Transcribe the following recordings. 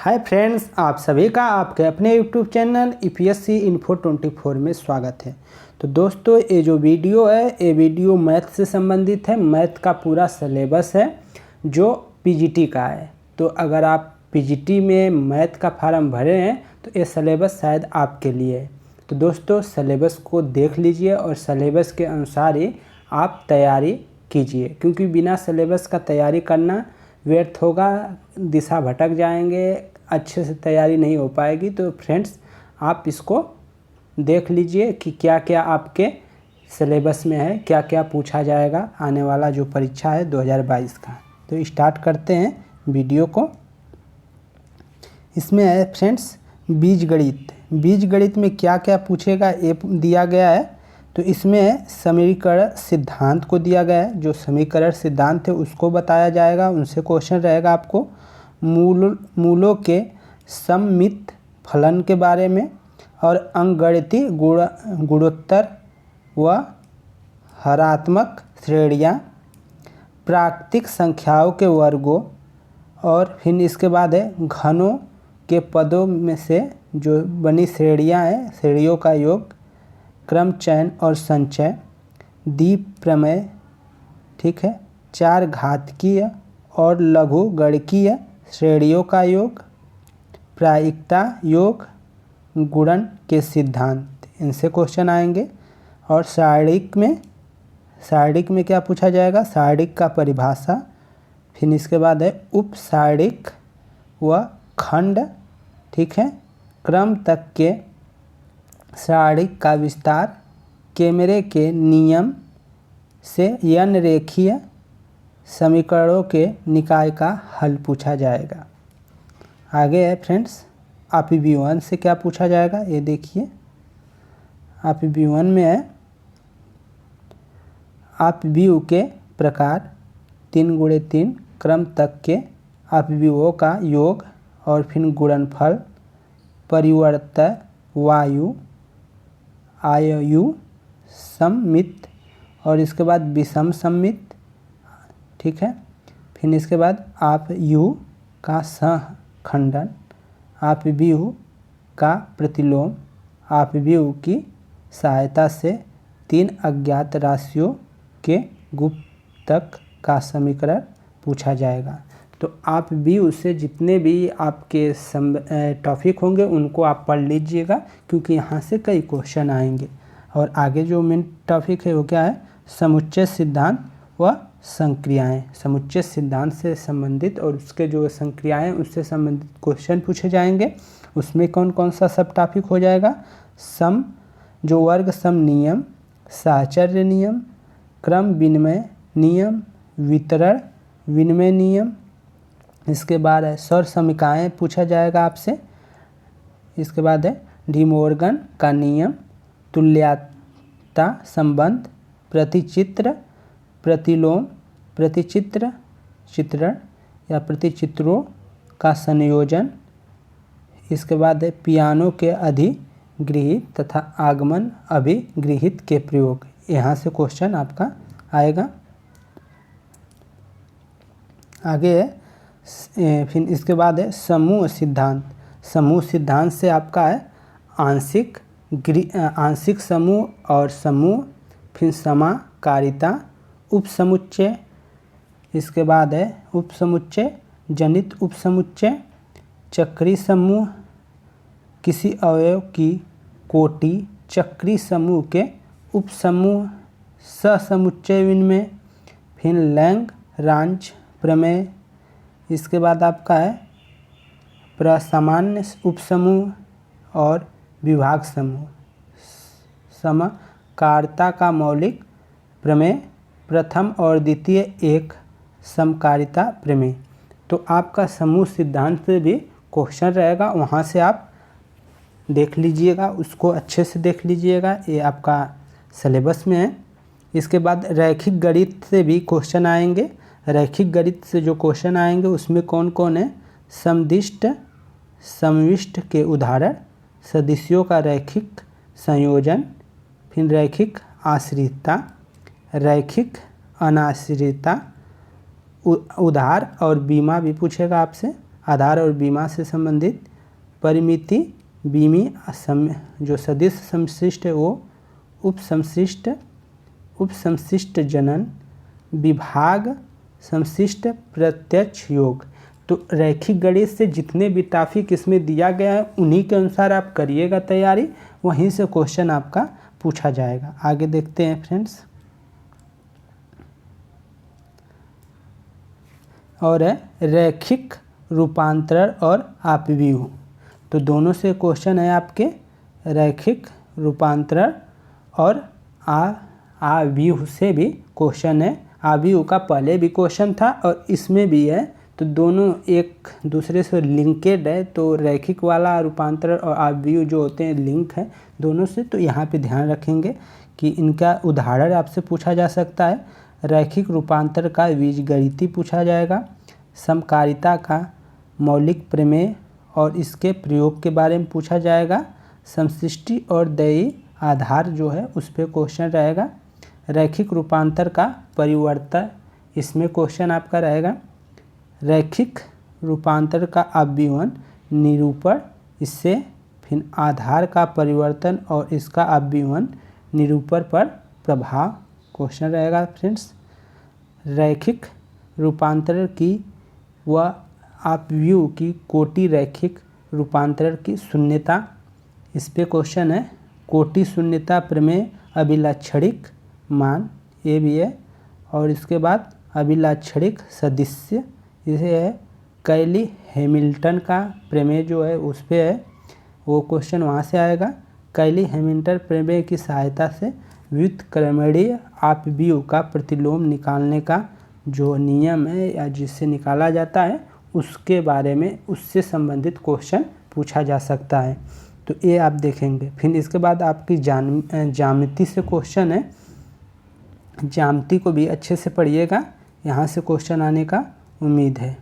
Hi friends, आप सभी का आपके अपने यूट्यूब चैनल ईपीएससी इन्फो 24 में स्वागत है। तो दोस्तों, ये जो वीडियो है ये वीडियो मैथ से संबंधित है। मैथ का पूरा सिलेबस है जो पीजीटी का है। तो अगर आप पीजीटी में मैथ का फॉर्म भरे हैं तो ये सिलेबस शायद आपके लिए है। तो दोस्तों, सिलेबस को देख लीजिए और सिलेबस के अनुसार ही आप तैयारी कीजिए, क्योंकि बिना सिलेबस का तैयारी करना व्यर्थ होगा, दिशा भटक जाएंगे, अच्छे से तैयारी नहीं हो पाएगी। तो फ्रेंड्स, आप इसको देख लीजिए कि क्या क्या आपके सिलेबस में है, क्या क्या पूछा जाएगा आने वाला जो परीक्षा है 2022 का। तो स्टार्ट करते हैं वीडियो को। इसमें है फ्रेंड्स बीजगणित। बीजगणित में क्या क्या पूछेगा ये दिया गया है। तो इसमें समीकरण सिद्धांत को दिया गया है। जो समीकरण सिद्धांत है उसको बताया जाएगा, उनसे क्वेश्चन रहेगा आपको। मूलों के सममित फलन के बारे में और अंकगणितीय गुणोत्तर व हरात्मक श्रेणियाँ, प्राकृतिक संख्याओं के वर्गों, और फिर इसके बाद है घनों के पदों में से जो बनी श्रेणियाँ हैं, श्रेणियों का योग, क्रम चयन और संचय, द्वीप प्रमेय, ठीक है, चार घातीय और लघु गणकीय श्रेणियों का योग, प्रायिकता योग, गुणन के सिद्धांत, इनसे क्वेश्चन आएंगे। और सारणिक में क्या पूछा जाएगा, सारणिक का परिभाषा, फिर इसके बाद है उप सारणिक व खंड, ठीक है, क्रम तक के सारणिक का विस्तार, कैमरे के नियम से n रेखीय समीकरणों के निकाय का हल पूछा जाएगा। आगे है फ्रेंड्स अपव्यवन से क्या पूछा जाएगा, ये देखिए। अपव्यवन में है अपव्यय के प्रकार, 3 × 3 क्रम तक के अपव्ययों का योग, और फिर गुणनफल, परिवर्तन, वायु, आयु, सममित, और इसके बाद विषम सममित, ठीक है। फिर इसके बाद आप यु का सहखंडन, आप व्यू का प्रतिलोम, आप व्यू की सहायता से 3 अज्ञात राशियों के गुप्तक का समीकरण पूछा जाएगा। तो आप व्यू से जितने भी आपके टॉपिक होंगे उनको आप पढ़ लीजिएगा, क्योंकि यहाँ से कई क्वेश्चन आएंगे। और आगे जो मेन टॉपिक है वो क्या है, समुच्चय सिद्धांत व संक्रियाएं। समुच्चय सिद्धांत से संबंधित और उसके जो संक्रियाएं उससे संबंधित क्वेश्चन पूछे जाएंगे। उसमें कौन कौन सा सब टॉपिक हो जाएगा, सम जो वर्ग सम नियम, साहचर्य नियम, क्रम विनिमय नियम, वितरण विनिमय नियम, इसके बाद है सौर समीकरण पूछा जाएगा आपसे। इसके बाद है डी मॉर्गन का नियम, तुल्यता संबंध, प्रतिचित्र, प्रतिलोम, प्रतिचित्र, चित्रण या प्रतिचित्रों का संयोजन। इसके बाद है पियानो के अधिगृहित तथा आगमन अभिगृहित के प्रयोग। यहाँ से क्वेश्चन आपका आएगा। आगे है फिर इसके बाद है समूह सिद्धांत। समूह सिद्धांत से आपका है आंशिक समूह और समूह, फिर समाकारिता, उपसमुच्चय, इसके बाद है उपसमुच्चय, जनित उपसमुच्चय, चक्री समूह, किसी अवयव की कोटि, चक्री समूह के उपसमूह, सहसमुच्चय विनिमय, फिर लैग्रांज प्रमेय। इसके बाद आपका है प्रसामान्य उपसमूह और विभाग समूह, समकारिता का मौलिक प्रमेय, प्रथम और द्वितीय एक समकारिता प्रमेय। तो आपका समूह सिद्धांत से भी क्वेश्चन रहेगा, वहाँ से आप देख लीजिएगा, उसको अच्छे से देख लीजिएगा, ये आपका सिलेबस में है। इसके बाद रैखिक गणित से भी क्वेश्चन आएंगे। रैखिक गणित से जो क्वेश्चन आएंगे उसमें कौन कौन है, समदिष्ट समविष्ट के उदाहरण, सदिशों का रैखिक संयोजन, फिर रैखिक आश्रितता, रैखिक अनाश्रितता, उधार और बीमा भी पूछेगा आपसे। आधार और बीमा से संबंधित। परिमिति बीमी जो सदिश समशिष्ट है वो उपसमशिष्ट जनन। विभाग समशिष्ट प्रत्यक्ष योग। तो रैखिक गणित से जितने भी टॉपिक इसमें दिया गया है उन्हीं के अनुसार आप करिएगा तैयारी, वहीं से क्वेश्चन आपका पूछा जाएगा। आगे देखते हैं फ्रेंड्स। और है रैखिक रूपांतरण और अपव्यूह। तो दोनों से क्वेश्चन है आपके, रैखिक रूपांतरण और अपव्यूह से भी क्वेश्चन है। अपव्यूह का पहले भी क्वेश्चन था और इसमें भी है, तो दोनों एक दूसरे से लिंकेड है। तो रैखिक वाला रूपांतरण और अपव्यूह जो होते हैं लिंक है दोनों से। तो यहाँ पे ध्यान रखेंगे कि इनका उदाहरण आपसे पूछा जा सकता है। रैखिक रूपांतर का बीजगणितीय पूछा जाएगा। समकारिता का मौलिक प्रमेय और इसके प्रयोग के बारे में पूछा जाएगा। समष्टि और द्वयी आधार जो है उस पर क्वेश्चन रहेगा। रैखिक रूपांतर का परिवर्तन, इसमें क्वेश्चन आपका रहेगा। रैखिक रूपांतर का अपव्यूहन निरूपण, इससे फिर आधार का परिवर्तन और इसका अपव्यूहन निरूपण पर प्रभाव क्वेश्चन रहेगा फ्रेंड्स। रैखिक रूपांतरण की व अपव्यूह की कोटि रैखिक रूपांतरण की शून्यता, इस पे क्वेश्चन है। कोटि शून्यता प्रमेय अभिलाक्षणिक मान, ये भी है। और इसके बाद अभिलाक्षणिक सदिश्य, इसे है। कैली हैमिल्टन का प्रमेय जो है उस पे है, वो क्वेश्चन वहाँ से आएगा। कैली हैमिल्टन प्रमेय की सहायता से व्युत्क्रमणीय अपव्यूह का प्रतिलोम निकालने का जो नियम है या जिससे निकाला जाता है उसके बारे में, उससे संबंधित क्वेश्चन पूछा जा सकता है। तो ये आप देखेंगे। फिर इसके बाद आपकी ज्यामिति से क्वेश्चन है। ज्यामिति को भी अच्छे से पढ़िएगा, यहाँ से क्वेश्चन आने का उम्मीद है।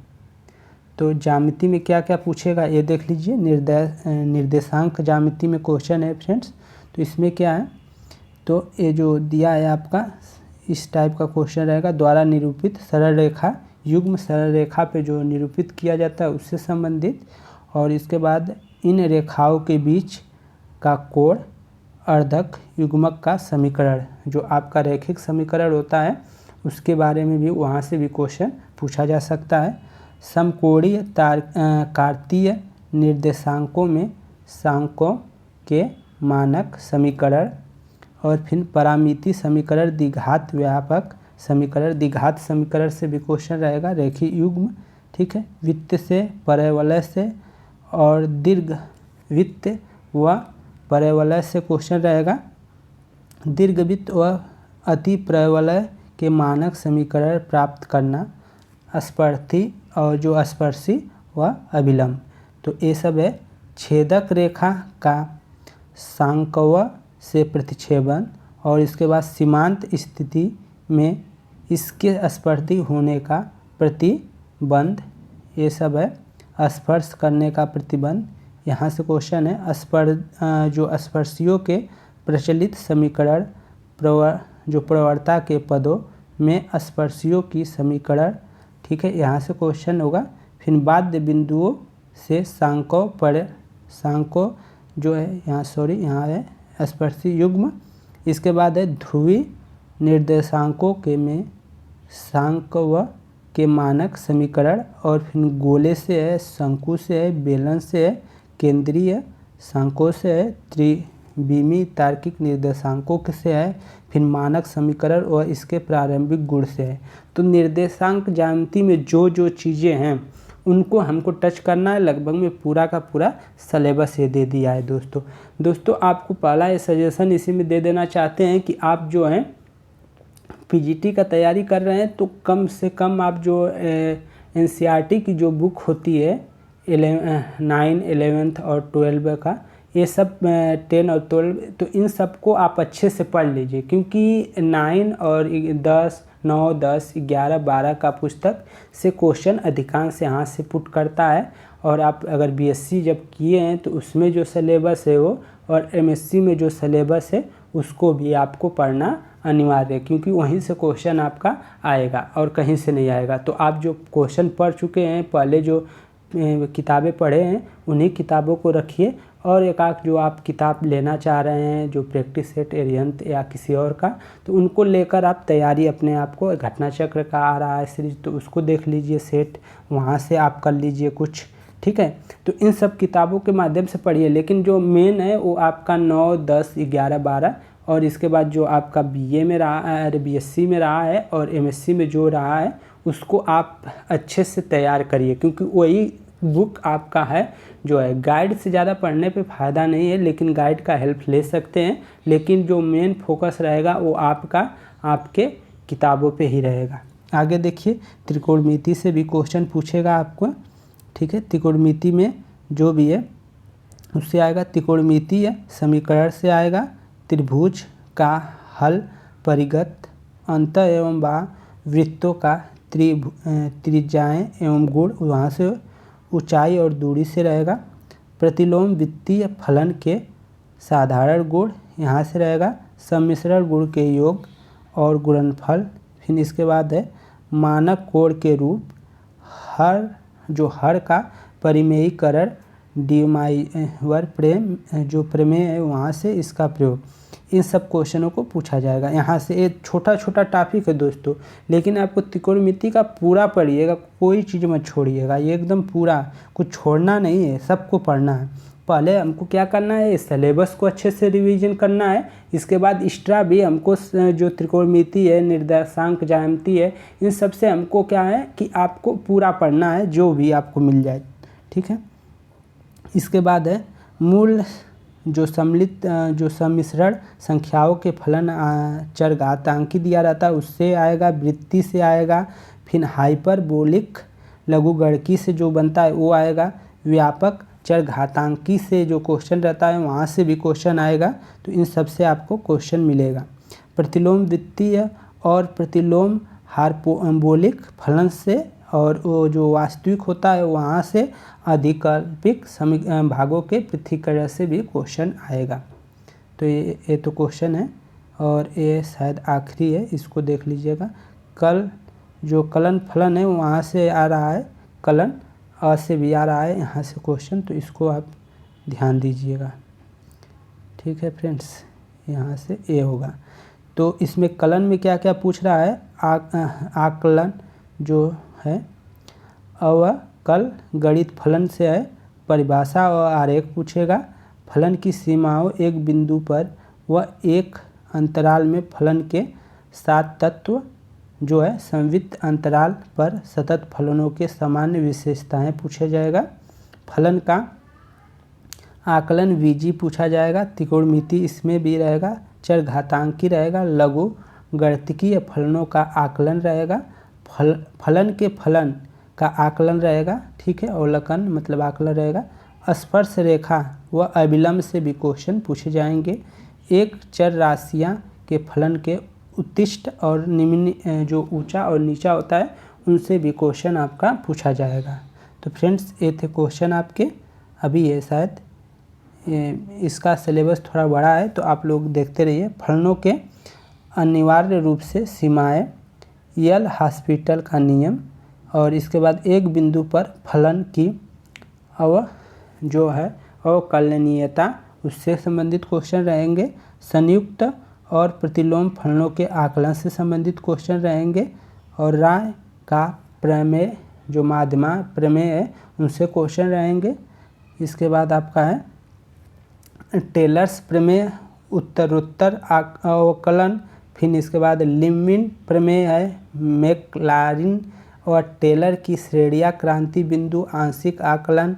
तो ज्यामिति में क्या क्या पूछेगा ये देख लीजिए। निर्देशांक ज्यामिति में क्वेश्चन है फ्रेंड्स। तो इसमें क्या है, तो ये जो दिया है आपका इस टाइप का क्वेश्चन रहेगा। द्वारा निरूपित सरल रेखा युग्म सरल रेखा पे जो निरूपित किया जाता है उससे संबंधित। और इसके बाद इन रेखाओं के बीच का कोण अर्धक युग्मक का समीकरण, जो आपका रैखिक समीकरण होता है उसके बारे में भी वहाँ से भी क्वेश्चन पूछा जा सकता है। समकोणीय कार्तीय निर्देशांकों में सांकों के मानक समीकरण। और फिर परामिति समीकरण, द्विघात व्यापक समीकरण, द्विघात समीकरण से भी क्वेश्चन रहेगा। रैखिक युग्म, ठीक है। वृत्त से, परवलय से और दीर्घवृत्त व परवलय से क्वेश्चन रहेगा। दीर्घवृत्त व अति परवलय के मानक समीकरण प्राप्त करना। स्पर्शी और जो स्पर्शी व अभिलंब, तो ये सब है। छेदक रेखा का सांकव से प्रतिच्छेदन और इसके बाद सीमांत स्थिति में इसके स्पर्शी होने का प्रतिबंध, ये सब है। स्पर्श करने का प्रतिबंध, यहाँ से क्वेश्चन है। जो स्पर्शियों के प्रचलित समीकरण, जो प्रवणता के पदों में स्पर्शियों की समीकरण, ठीक है, यहाँ से क्वेश्चन होगा। फिर बाध्य बिंदुओं से सांकों जो है यहाँ है स्पर्शी युग्म। इसके बाद है ध्रुवीय निर्देशांकों के में सांकव के मानक समीकरण। और फिर गोले से है, शंकु से है, बेलन से है, केंद्रीय सांकों से है, त्रिविमीय तार्किक निर्देशांकों से है, फिर मानक समीकरण और इसके प्रारंभिक गुण से है। तो निर्देशांक ज्यामिति में जो जो चीज़ें हैं उनको हमको टच करना है। लगभग में पूरा का पूरा सिलेबस ये दे दिया है दोस्तों आपको पहला ये सजेशन इसी में दे देना चाहते हैं कि आप जो हैं पीजीटी का तैयारी कर रहे हैं तो कम से कम आप जो एनसीईआरटी की जो बुक होती है 9, 11 और 12 का, ये सब 10 और 12, तो इन सब को आप अच्छे से पढ़ लीजिए। क्योंकि 9 और 10, 9, 10, 11, 12 का पुस्तक से क्वेश्चन अधिकांश यहाँ से पुट करता है। और आप अगर बीएससी जब किए हैं तो उसमें जो सिलेबस है वो, और एमएससी में जो सिलेबस है उसको भी आपको पढ़ना अनिवार्य है, क्योंकि वहीं से क्वेश्चन आपका आएगा और कहीं से नहीं आएगा। तो आप जो क्वेश्चन पढ़ चुके हैं पहले, जो किताबें पढ़े हैं उन्हीं किताबों को रखिए, और एक आध जो आप किताब लेना चाह रहे हैं जो प्रैक्टिस सेट एरिहंत या किसी और का, तो उनको लेकर आप तैयारी अपने आप को, घटना चक्र का आ रहा है सीरीज तो उसको देख लीजिए सेट, वहाँ से आप कर लीजिए कुछ, ठीक है। तो इन सब किताबों के माध्यम से पढ़िए, लेकिन जो मेन है वो आपका 9, 10, 11, 12 और इसके बाद जो आपका बीए में रहा है, बीएससी में रहा है और एमएससी में जो रहा है उसको आप अच्छे से तैयार करिए, क्योंकि वही बुक आपका है जो है। गाइड से ज़्यादा पढ़ने पे फ़ायदा नहीं है, लेकिन गाइड का हेल्प ले सकते हैं, लेकिन जो मेन फोकस रहेगा वो आपका आपके किताबों पे ही रहेगा। आगे देखिए, त्रिकोणमिति से भी क्वेश्चन पूछेगा आपको, ठीक है। त्रिकोणमिति में जो भी है उससे आएगा, त्रिकोणमिति समीकरण से आएगा, त्रिभुज का हल, परिगत, अंत एवं बा वृत्तों का त्रिज्याएं एवं गुण, वहाँ से ऊंचाई और दूरी से रहेगा, प्रतिलोम वित्तीय फलन के साधारण गुण यहाँ से रहेगा, सम्मिश्रण गुण के योग और गुणनफल। फिर इसके बाद है मानक कोण के रूप, हर जो हर का परिमेयीकरण, डीमाइवर प्रेम जो प्रमेय है वहाँ से इसका प्रयोग, इन सब क्वेश्चनों को पूछा जाएगा। यहाँ से एक छोटा छोटा टॉपिक है दोस्तों, लेकिन आपको त्रिकोणमिति का पूरा पढ़िएगा, कोई चीज़ मत छोड़िएगा, ये एकदम पूरा, कुछ छोड़ना नहीं है, सबको पढ़ना है। पहले हमको क्या करना है, सिलेबस को अच्छे से रिवीजन करना है, इसके बाद एक्स्ट्रा भी हमको जो त्रिकोणमिति है, निर्देशांक ज्यामिति है, इन सब से हमको क्या है कि आपको पूरा पढ़ना है, जो भी आपको मिल जाए, ठीक है। इसके बाद है मूल जो सम्मिलित जो सम्मिश्रण संख्याओं के फलन चरघातांकी दिया रहता है उससे आएगा, वृत्ति से आएगा, फिर हाइपरबोलिक लघुगणकी से जो बनता है वो आएगा, व्यापक चरघातांकी से जो क्वेश्चन रहता है वहाँ से भी क्वेश्चन आएगा, तो इन सब से आपको क्वेश्चन मिलेगा। प्रतिलोम वित्तीय और प्रतिलोम हाइपरबोलिक फलन से, और वो जो वास्तविक होता है वहाँ से अधिकल्पिक भागों के पृथक्करण से भी क्वेश्चन आएगा। तो ये तो क्वेश्चन है, और ये शायद आखिरी है, इसको देख लीजिएगा। कल जो कलन फलन है वहाँ से आ रहा है, कलन अ से भी आ रहा है यहाँ से क्वेश्चन, तो इसको आप ध्यान दीजिएगा, ठीक है फ्रेंड्स। यहाँ से ए होगा, तो इसमें कलन में क्या क्या पूछ रहा है, आकलन जो है, अवकल गणित फलन से है, परिभाषा और आरेख पूछेगा, फलन की सीमाओं एक बिंदु पर व एक अंतराल में फलन के 7 तत्व जो है, संवित अंतराल पर सतत फलनों के सामान्य विशेषताएं पूछा जाएगा, फलन का आकलन बीजी पूछा जाएगा, त्रिकोणमिति इसमें भी रहेगा, चरघातांकी रहेगा, लघु गणितीय फलनों का आकलन रहेगा, फलन के फलन का आकलन रहेगा, ठीक है, अवलोकन मतलब आकलन रहेगा, स्पर्श रेखा व अविलंब से भी क्वेश्चन पूछे जाएंगे, एक चर राशियाँ के फलन के उत्तिष्ठ और निम्न जो ऊंचा और नीचा होता है उनसे भी क्वेश्चन आपका पूछा जाएगा। तो फ्रेंड्स ये थे क्वेश्चन आपके, अभी ये शायद इसका सिलेबस थोड़ा बड़ा है तो आप लोग देखते रहिए। फलनों के अनिवार्य रूप से सीमाएं, यल हॉस्पिटल का नियम, और इसके बाद एक बिंदु पर फलन की जो है अवकलनीयता, उससे संबंधित क्वेश्चन रहेंगे, संयुक्त और प्रतिलोम फलनों के आकलन से संबंधित क्वेश्चन रहेंगे, और राय का प्रमेय जो माध्यमा प्रमेय है उनसे क्वेश्चन रहेंगे। इसके बाद आपका है टेलर्स प्रमेय, उत्तरोत्तर अवकलन, फिर इसके बाद लिमिन प्रमेय है, मैक्लारिन और टेलर की श्रेणियाँ, क्रांति बिंदु, आंशिक आकलन,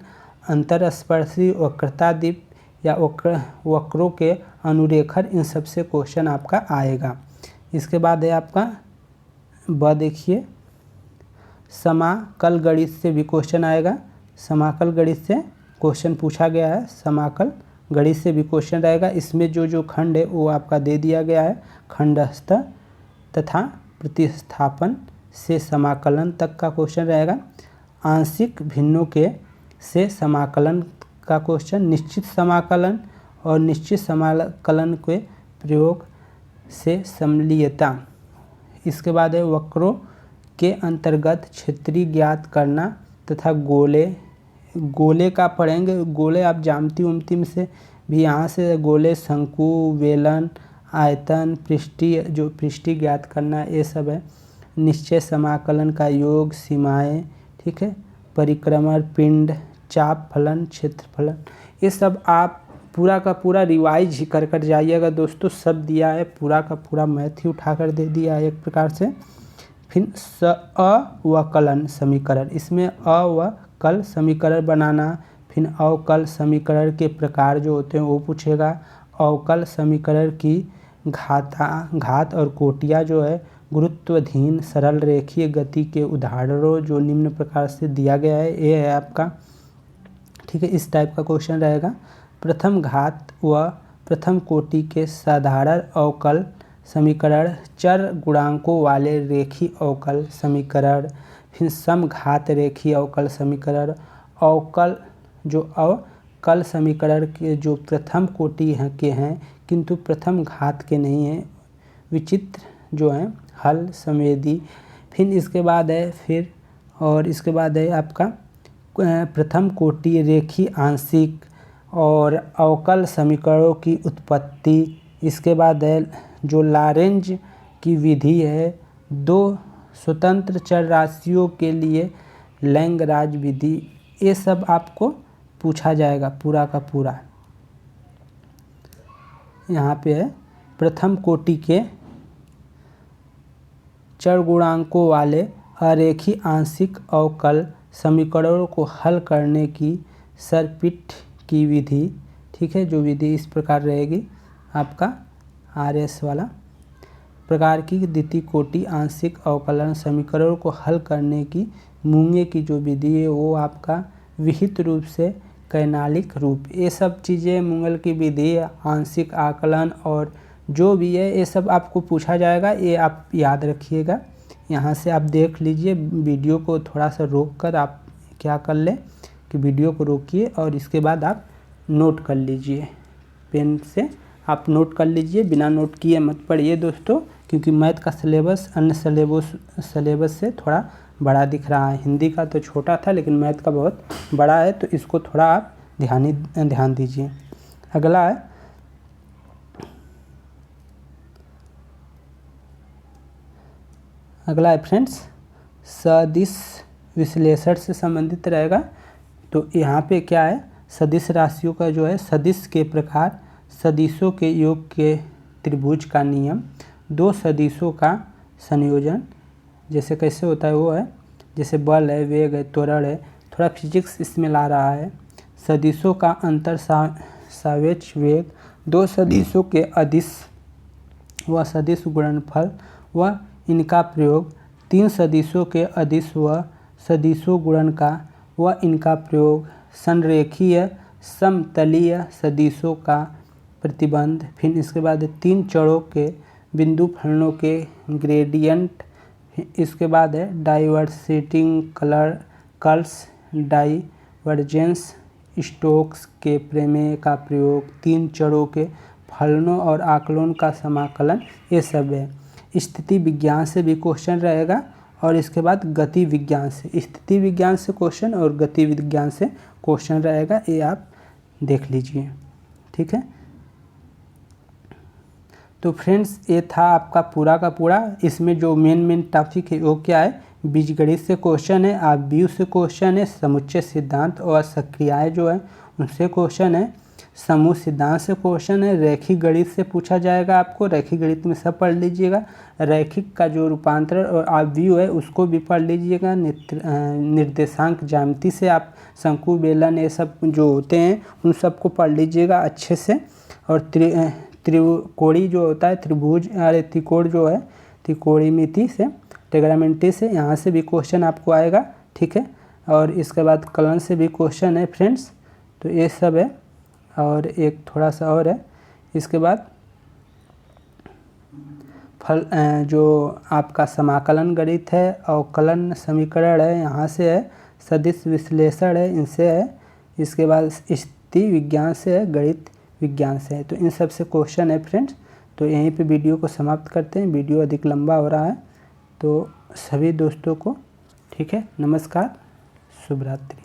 अंतरस्पर्शी वक्रता द्वीप या वक्रों के अनुरेखण, इन सब से क्वेश्चन आपका आएगा। इसके बाद है आपका ब देखिए, समाकल गणित से भी क्वेश्चन आएगा, समाकल गणित से क्वेश्चन पूछा गया है, समाकल गणित से भी क्वेश्चन रहेगा। इसमें जो जो खंड है वो आपका दे दिया गया है, खंडस्थ तथा प्रतिस्थापन से समाकलन तक का क्वेश्चन रहेगा, आंशिक भिन्नों के से समाकलन का क्वेश्चन, निश्चित समाकलन और निश्चित समाकलन के प्रयोग से समलीयता। इसके बाद है वक्रों के अंतर्गत क्षेत्रीय ज्ञात करना तथा गोले गोले का पढ़ेंगे। गोले आप ज्यामिति उम्ति में से भी यहाँ से गोले, शंकु, बेलन, आयतन, पृष्ठी ज्ञात करना, ये सब है। निश्चय समाकलन का योग, सीमाएं, ठीक है, परिक्रमण, पिंड, चाप फलन, क्षेत्रफलन, ये सब आप पूरा का पूरा रिवाइज ही कर जाइएगा दोस्तों। सब दिया है, पूरा का पूरा मैथ ही उठा कर दे दिया है एक प्रकार से। फिर अवकलन समीकरण, इसमें अवकल समीकरण बनाना, फिर अवकल समीकरण के प्रकार जो होते हैं वो पूछेगा। अवकल समीकरण की घात और कोटियाँ जो है, गुरुत्वाधीन सरल रेखीय गति के उदाहरणों जो निम्न प्रकार से दिया गया है, ये है आपका, ठीक है। इस टाइप का क्वेश्चन रहेगा। प्रथम घात व प्रथम कोटि के साधारण अवकल समीकरण, चर गुणांकों वाले रेखीय अवकल समीकरण, फिर समघात रेखीय अवकल समीकरण, अवकल जो अवकल समीकरण के जो प्रथम कोटि के हैं किंतु प्रथम घात के नहीं हैं, विचित्र जो हैं हल संवेदी। फिर इसके बाद है आपका प्रथम कोटि रेखीय आंशिक और अवकल समीकरणों की उत्पत्ति। इसके बाद है जो लॉरेंज की विधि है, दो स्वतंत्र चर राशियों के लिए लैग्रांज विधि, ये सब आपको पूछा जाएगा पूरा का पूरा। यहाँ पे है प्रथम कोटि के चर गुणांकों वाले अरेखीय आंशिक अवकल समीकरणों को हल करने की सरपिट की विधि, ठीक है। जो विधि इस प्रकार रहेगी आपका RS वाला प्रकार की द्वितीय कोटि आंशिक अवकलन समीकरणों को हल करने की मूंगे की जो विधि है वो आपका विहित रूप से कैनालिक रूप, ये सब चीज़ें मूंगल की विधि, आंशिक आकलन और जो भी है ये सब आपको पूछा जाएगा, ये आप याद रखिएगा। यहाँ से आप देख लीजिए, वीडियो को थोड़ा सा रोक कर आप क्या कर लें कि वीडियो को रोकिए और इसके बाद आप नोट कर लीजिए, पेन से आप नोट कर लीजिए, बिना नोट किए मत पढ़िए दोस्तों, क्योंकि मैथ का सिलेबस अन्य सिलेबस से थोड़ा बड़ा दिख रहा है। हिंदी का तो छोटा था लेकिन मैथ का बहुत बड़ा है, तो इसको थोड़ा आप ध्यान दीजिए। अगला है फ्रेंड्स सदिश विश्लेषण से संबंधित रहेगा। तो यहाँ पे क्या है, सदिश राशियों का जो है सदिश के प्रकार, सदिशों के योग के त्रिभुज का नियम, दो सदिशों का संयोजन जैसे कैसे होता है वो है, जैसे बल है, वेग है, त्वरण है, थोड़ा फिजिक्स इसमें ला रहा है। सदिशों का अंतर सापेक्ष वेग, दो सदिशों के अदिश व सदिश गुणनफल व इनका प्रयोग, तीन सदिशों के अदिश व सदिशों गुणन का व इनका प्रयोग, संरेखीय समतलीय सदिशों का प्रतिबंध। फिर इसके बाद तीन चरों के बिंदु फलनों के ग्रेडियंट। इसके बाद है डाइवर्सिटिंग कर्ल्स, डाइवर्जेंस, स्टोक्स के प्रमेय का प्रयोग, तीन चरों के फलनों और आकलन का समाकलन, ये सब है। स्थिति विज्ञान से भी क्वेश्चन रहेगा और इसके बाद गति विज्ञान से, स्थिति विज्ञान से क्वेश्चन और गति विज्ञान से क्वेश्चन रहेगा, ये आप देख लीजिए, ठीक है। तो फ्रेंड्स ये था आपका पूरा का पूरा। इसमें जो मेन टॉपिक है वो क्या है, बीजगणित से क्वेश्चन है, आव्यूह से क्वेश्चन है, समुच्चय सिद्धांत और सक्रियाएं जो है उनसे क्वेश्चन है, समूह सिद्धांत से क्वेश्चन है, रैखिक गणित से पूछा जाएगा आपको, रैखिक गणित में सब पढ़ लीजिएगा, रैखिक का जो रूपांतरण और आव्यूह है उसको भी पढ़ लीजिएगा, निर्देशांक ज्यामिति से आप शंकु, बेलन ये सब जो होते हैं उन सबको पढ़ लीजिएगा अच्छे से। और त्रिकोणी जो होता है, त्रिभुज त्रिकोण जो है, त्रिकोणमिति से, ट्रिग्नोमेट्री से, यहाँ से भी क्वेश्चन आपको आएगा, ठीक है। और इसके बाद कलन से भी क्वेश्चन है फ्रेंड्स। तो ये सब है और एक थोड़ा सा और है, इसके बाद जो आपका समाकलन गणित है, अवकलन समीकरण है, यहाँ से है, सदिश विश्लेषण है, इनसे है, इसके बाद स्थिति विज्ञान से है, गणित विज्ञान से है। तो इन सब से क्वेश्चन है फ्रेंड्स। तो यहीं पे वीडियो को समाप्त करते हैं, वीडियो अधिक लंबा हो रहा है। तो सभी दोस्तों को ठीक है, नमस्कार, शुभ रात्रि।